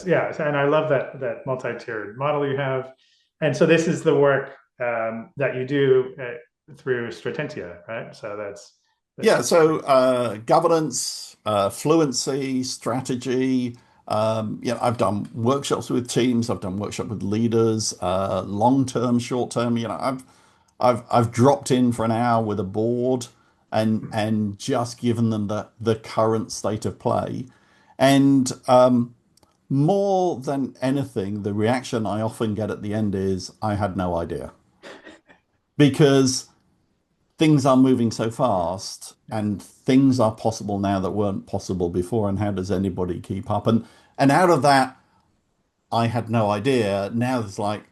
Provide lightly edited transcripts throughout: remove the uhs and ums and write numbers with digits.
yeah, and I love that multi-tiered model you have. And so this is the work that you do through Stratentia, right? So Yeah, that's so governance, fluency, strategy. I've done workshops with teams. I've done workshop with leaders, long term, short term. I've dropped in for an hour with a board and just given them the current state of play. And more than anything, the reaction I often get at the end is, I had no idea. Because things are moving so fast and things are possible now that weren't possible before. And how does anybody keep up? And out of that, I had no idea. Now it's like,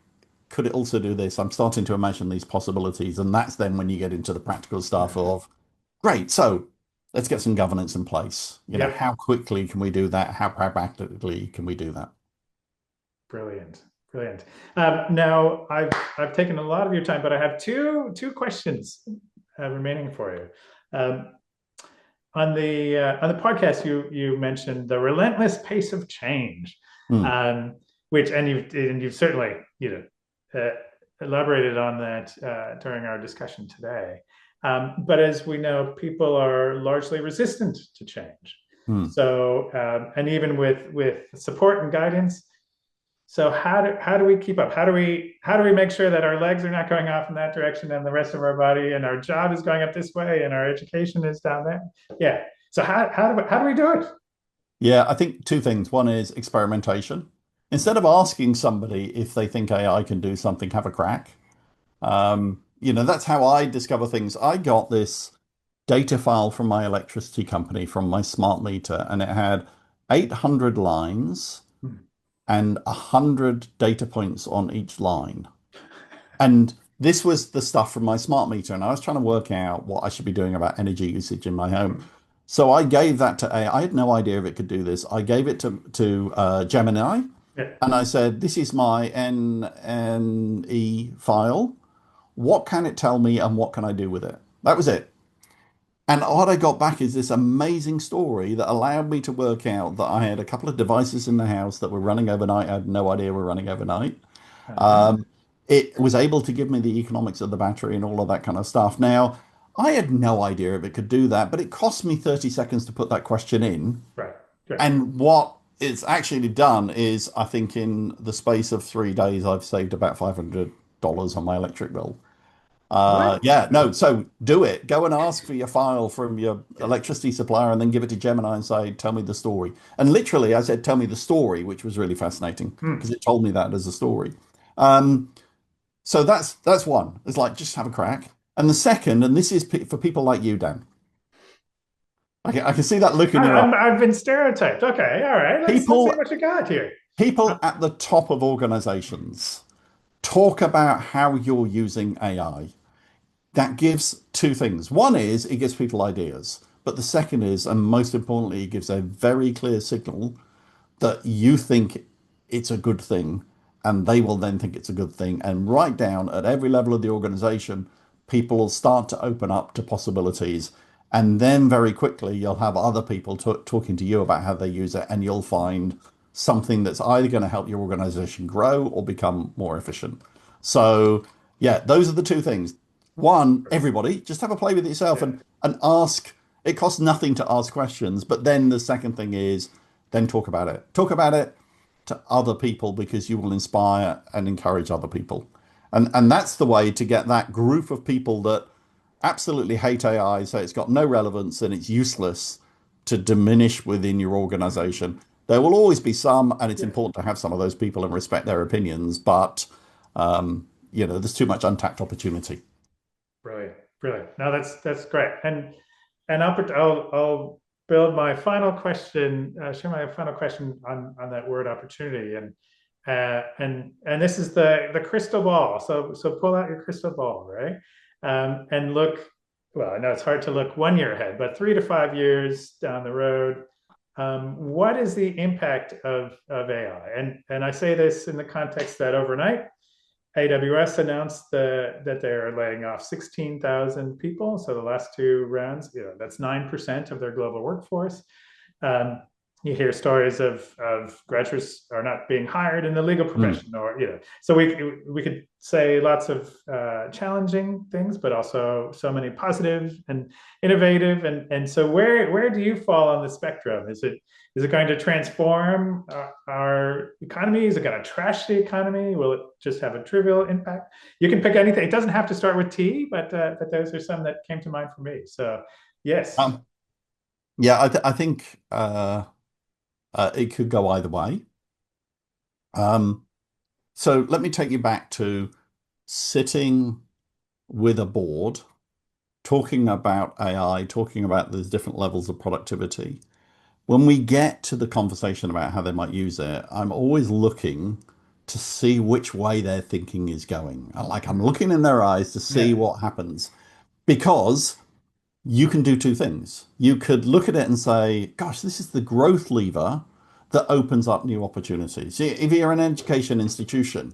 could it also do this? I'm starting to imagine these possibilities. And that's then when you get into the practical stuff of, great, so let's get some governance in place. yep. How quickly can we do that? How practically can we do that? Brilliant, brilliant. Now I've taken a lot of your time, but I have two questions remaining for you. On the podcast, you mentioned the relentless pace of change, Hmm. which and you've certainly elaborated on that during our discussion today. But as we know, people are largely resistant to change. Hmm. So and even with support and guidance, so how do we keep up? How do we make sure that our legs are not going off in that direction and the rest of our body and our job is going up this way and our education is down there? Yeah. So how do we do it? Yeah, I think two things. One is experimentation. Instead of asking somebody if they think AI can do something, have a crack. That's how I discover things. I got this data file from my electricity company, from my smart meter, and it had 800 lines Hmm. and 100 data points on each line. And this was the stuff from my smart meter, and I was trying to work out what I should be doing about energy usage in my home. So I gave that to AI. I had no idea if it could do this. I gave it to Gemini, Yeah. and I said, "This is my NNE file. What can it tell me, and what can I do with it?" That was it. And what I got back is this amazing story that allowed me to work out that I had a couple of devices in the house that were running overnight. I had no idea were running overnight. Uh-huh. Um, it was able to give me the economics of the battery and all of that kind of stuff. Now, I had no idea if it could do that, but it cost me 30 seconds to put that question in. Right. Right. And what it's actually done is, I think in the space of 3 days, I've saved about $500 on my electric bill. What? Yeah, no, so do it. Go and ask for your file from your electricity supplier and then give it to Gemini and say, tell me the story. And literally, I said, tell me the story, which was really fascinating Hmm. because it told me that as a story. Um, so that's one. It's like, just have a crack. And the second, and this is for people like you, Dan. I can see that look in your eye. I've been stereotyped. Okay. All right. Let's see People, what you got here. people at the top of organizations talk about how you're using AI. That gives two things. One is it gives people ideas, but the second is, and most importantly, it gives a very clear signal that you think it's a good thing, and they will then think it's a good thing. And right down at every level of the organization, people will start to open up to possibilities. And then very quickly, you'll have other people talking to you about how they use it, and you'll find something that's either going to help your organization grow or become more efficient. So, yeah, those are the two things. One, everybody, just have a play with it yourself Yeah. and ask. It costs nothing to ask questions. But then the second thing is, then talk about it. Talk about it to other people because you will inspire and encourage other people. And that's the way to get that group of people that absolutely hate AI, so it's got no relevance and it's useless, to diminish within your organization. There will always be some, and it's Yeah. important to have some of those people and respect their opinions, but there's too much untapped opportunity. Brilliant. Brilliant. No, that's great. And I'll build my final question, share my final question on that word opportunity. And this is the crystal ball. So pull out your crystal ball, right? And look, well, I know it's hard to look 1 year ahead, but 3 to 5 years down the road, what is the impact of AI? And I say this in the context that overnight, AWS announced that they're laying off 16,000 people. So the last two rounds, that's 9% of their global workforce. Um, you hear stories of graduates are not being hired in the legal Mm. profession, or so we could say lots of challenging things, but also so many positive and innovative. And so where do you fall on the spectrum? Is it going to transform our economy? Is it going to trash the economy? Will it just have a trivial impact? You can pick anything. It doesn't have to start with T, but those are some that came to mind for me. So yes. Um, yeah, I think it could go either way. Um, so let me take you back to sitting with a board, talking about AI, talking about the different levels of productivity. When we get to the conversation about how they might use it, I'm always looking to see which way their thinking is going. Like I'm looking in their eyes to see Yeah. what happens because you can do two things. You could look at it and say, gosh, this is the growth lever that opens up new opportunities. If you're an education institution,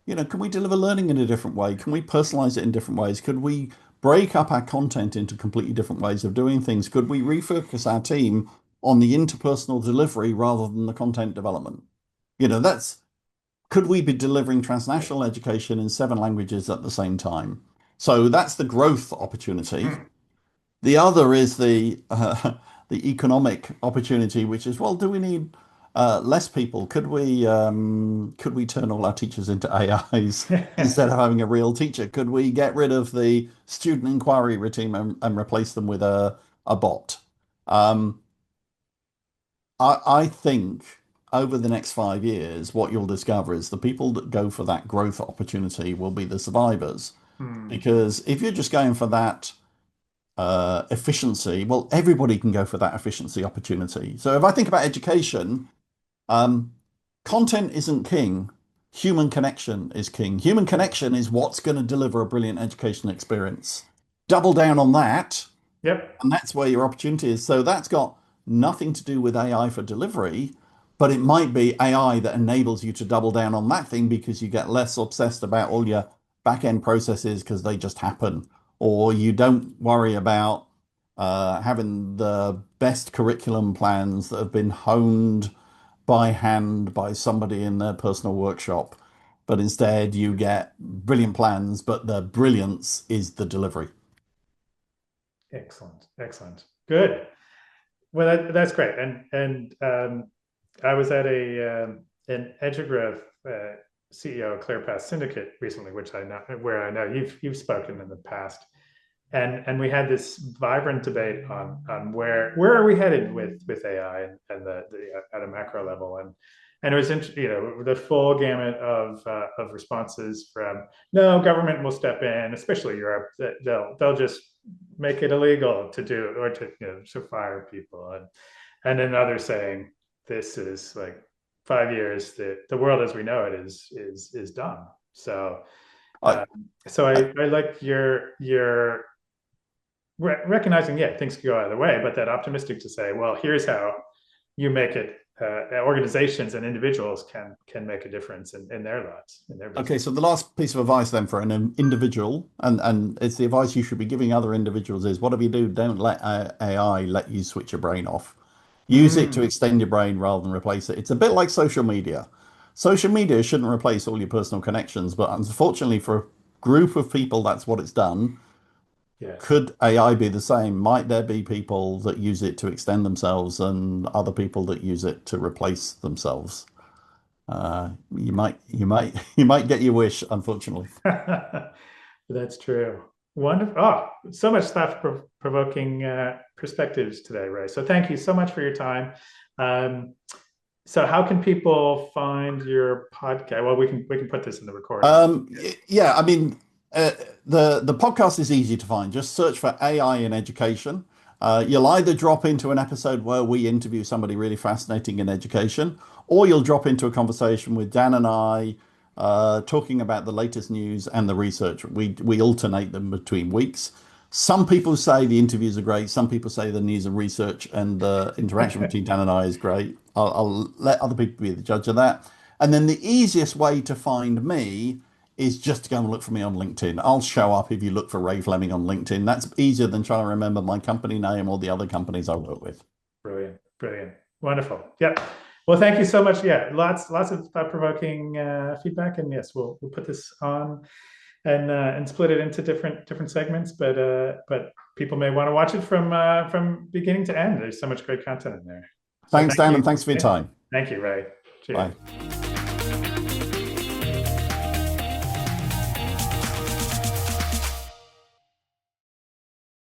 can we deliver learning in a different way? Can we personalize it in different ways? Could we break up our content into completely different ways of doing things? Could we refocus our team on the interpersonal delivery rather than the content development? That's could we be delivering transnational education in 7 languages at the same time? So that's the growth opportunity. Hmm. The other is the economic opportunity, which is, well, do we need less people? Could we turn all our teachers into AIs instead of having a real teacher? Could we get rid of the student inquiry routine and replace them with a bot? Um, I think over the next 5 years, what you'll discover is the people that go for that growth opportunity will be the survivors. Hmm. Because if you're just going for that efficiency, well, everybody can go for that efficiency opportunity. So if I think about education, um, content isn't king. Human connection is king. Human connection is what's going to deliver a brilliant education experience. Double down on that, Yep. and that's where your opportunity is. So that's got nothing to do with AI for delivery, but it might be AI that enables you to double down on that thing because you get less obsessed about all your back end processes because they just happen, or you don't worry about having the best curriculum plans that have been honed by hand by somebody in their personal workshop. But instead, you get brilliant plans, but the brilliance is the delivery. Excellent. Excellent. Good. Well, that's great. And I was at an Edugrowth CEO ClearPath Syndicate recently, which I know where I know you've spoken in the past, and we had this vibrant debate on where are we headed with AI and the at a macro level, and it was the full gamut of responses from no, government will step in, especially Europe, that they'll just make it illegal to do or to fire people, and then others saying this is like 5 years, the world as we know it is done. So I, um, so I I like your recognizing, yeah, things could go either way, but that optimistic to say, well, here's how you make it. Organizations and individuals can make a difference in their lives, in their Okay, business. so the last piece of advice then for an individual, and it's the advice you should be giving other individuals is whatever you do, don't let AI let you switch your brain off. Use it to Mm, extend your brain rather than replace it. It's a bit like social media. Social media shouldn't replace all your personal connections, but unfortunately for a group of people, that's what it's done. yes. Could AI be the same? Might there be people that use it to extend themselves and other people that use it to replace themselves? You might get your wish, unfortunately. That's true. Wonderful. Oh, so much thought provoking perspectives today, Ray. So thank you so much for your time. Um, so how can people find your podcast? Well, we can put this in the recording. Yeah, I mean, uh, the podcast is easy to find. Just search for AI in education. You'll either drop into an episode where we interview somebody really fascinating in education, or you'll drop into a conversation with Dan and I, talking about the latest news and the research. We alternate them between weeks. Some people say the interviews are great. Some people say the news and research and the interaction between Dan and I is great. I'll let other people be the judge of that. And then the easiest way to find me is just to go and look for me on LinkedIn. I'll show up if you look for Ray Fleming on LinkedIn. That's easier than trying to remember my company name or the other companies I work with. Brilliant, brilliant. Wonderful. Yeah. Well, thank you so much. Yeah, lots of thought-provoking feedback, and yes, we'll put this on and split it into different segments. But people may want to watch it from beginning to end. There's so much great content in there. So Thanks, thank Dan, you. and thanks for your Yeah. time. Thank you, Ray. Cheers. Bye.